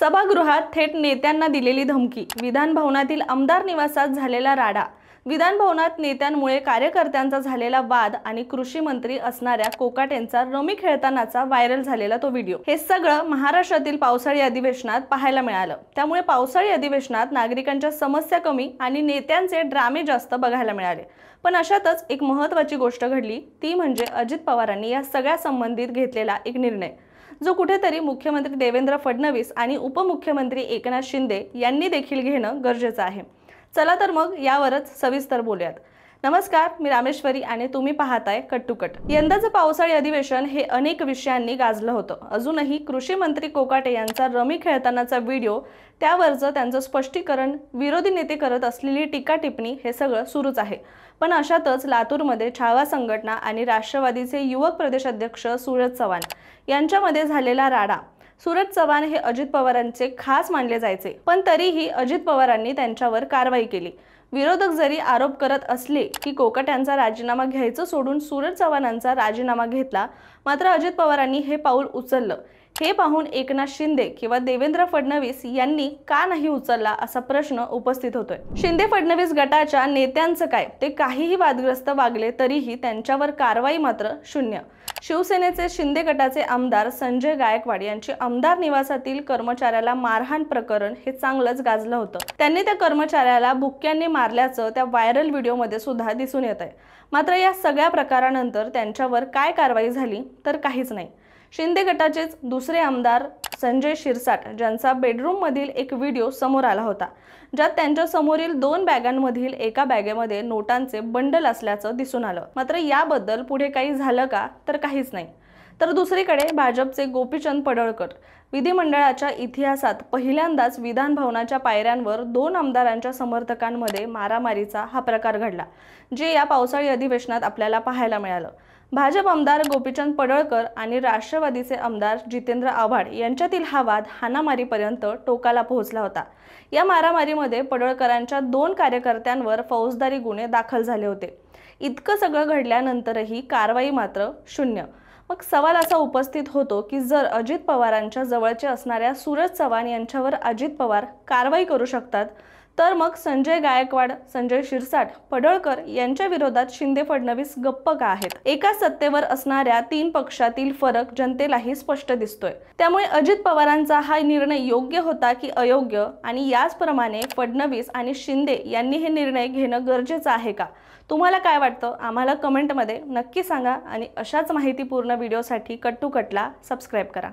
सभागृहात थेट नेत्यांना दिलेली धमकी, विधान भवनातील आमदार निवासात झालेला राडा, विधान भवनात नेत्यांमुळे कार्यकर्त्यांचा झालेला वाद आणि कृषी मंत्री असणाऱ्या कोकाटेंचा रमी खेळतानाचा व्हायरल झालेला तो व्हिडिओ, हे सगळं महाराष्ट्रातील पावसाळी अधिवेशनात पाहायला मिळालं। त्यामुळे पावसाळी अधिवेशनात नागरिकांच्या समस्या कमी आणि नेत्यांचे ड्रामे जास्त बघायला मिळाले। पण अशातच एक महत्त्वाची गोष्ट घडली, ती म्हणजे अजित पवारांनी या सगळ्या संबंधित घेतलेला एक निर्णय, जो कुठेतरी मुख्यमंत्री देवेंद्र फडणवीस आणि उपमुख्यमंत्री एकनाथ शिंदे यांनी देखील घेणं गरजेचं आहे। चला तर मग यावरच सविस्तर बोलूयात। नमस्कार, मी रामेश्वरी आणि तुम्ही पाहताय कट टू कट। यंदाचं पावसाळी अधिवेशन हे अनेक विषयांनी गाजलं होतं। अजूनही कृषी मंत्री कोकाटे यांचा रमी खेळतानाचा व्हिडिओ, त्यावरचं त्यांचं स्पष्टीकरण, विरोधी नेते करत असलेली टीका टिप्पणी हे सगळं सुरूच आहे। पण अशातच लातूरमध्ये छावा संघटना आणि राष्ट्रवादीचे युवक प्रदेशाध्यक्ष सूरज चव्हाण यांच्यामध्ये झालेला राडा। सूरज चव्हाण हे अजित पवारांचे खास मानले जायचे, पण तरीही अजित पवारांनी त्यांच्यावर कारवाई केली। विरोधक जरी आरोप करत असले की कोकाट्यांचा राजीनामा घ्यायचं सोडून सूरज चव्हाणांचा राजीनामा घेतला, मात्र अजित पवारांनी हे पाऊल उचललं। हे पाहून एकनाथ शिंदे किंवा देवेंद्र फडणवीस यांनी का नाही उचलला असा प्रश्न उपस्थित होतोय। शिंदे फडणवीस गटाच्या नेत्यांचं काय, ते काहीही वादग्रस्त वागले तरीही त्यांच्यावर कारवाई मात्र शून्य। शिवसेनेचे शिंदे गटाचे आमदार संजय गायकवाड यांची आमदार निवासातील कर्मचाऱ्याला मारहाण प्रकरण हे चांगलंच गाजलं होतं। त्यांनी त्या कर्मचाऱ्याला बुक्क्यांनी मारल्याचं त्या व्हायरल व्हिडिओमध्ये सुद्धा दिसून येत आहे। मात्र या सगळ्या प्रकारानंतर त्यांच्यावर काय कारवाई झाली तर काहीच नाही। शिंदे गटाचेच दुसरे आमदार संजय शिरसाट, ज्यांचा बेडरूम मधील एक व्हिडिओ समोर आला होता, ज्यात त्यांच्या समोरील 2 बॅगांमधील एका बॅगेमध्ये नोटांचे बंडल असल्याचं दिसून आलं। मात्र याबद्दल पुढे काही झालं का तर काहीच नाही। तर दुसरीकडे भाजपचे गोपीचंद पडळकर, विधिमंडळाच्या इतिहासात पहिल्यांदाच विधान भवनाच्या पायऱ्यांवर 2 आमदारांच्या समर्थकांमध्ये मारामारीचा हा प्रकार घडला, जे या पावसाळी अधिवेशनात आपल्याला पाहायला मिळालं। भाजप आमदार गोपीचंद पडळकर आणि राष्ट्रवादीचे आमदार जितेंद्र आव्हाड यांच्यातील हा वाद हाणामारीपर्यंत टोकाला पोहोचला होता। या मारामारीमध्ये पडळकरांच्या 2 कार्यकर्त्यांवर फौजदारी गुन्हे दाखल झाले होते। इतकं सगळं घडल्यानंतरही कारवाई मात्र शून्य। मग सवाल असा उपस्थित होतो की जर अजित पवारांच्या जवळचे असणाऱ्या सूरज चव्हाण यांच्यावर अजित पवार कारवाई करू शकतात, तर मग संजय गायकवाड, संजय शिरसाट, पडळकर यांच्या विरोधात शिंदे फडणवीस गप्प का आहेत? एका सत्तेवर असणाऱ्या 3 पक्षातील फरक जनतेलाही स्पष्ट दिसतोय। त्यामुळे अजित पवारांचा हा निर्णय योग्य होता की अयोग्य, आणि याचप्रमाणे फडणवीस आणि शिंदे यांनी हे निर्णय घेणं गरजेचं आहे का? तुम्हाला काय वाटतं? आम्हाला कमेंटमध्ये नक्की सांगा आणि अशाच माहितीपूर्ण व्हिडिओसाठी कट टू कटला सबस्क्राइब करा।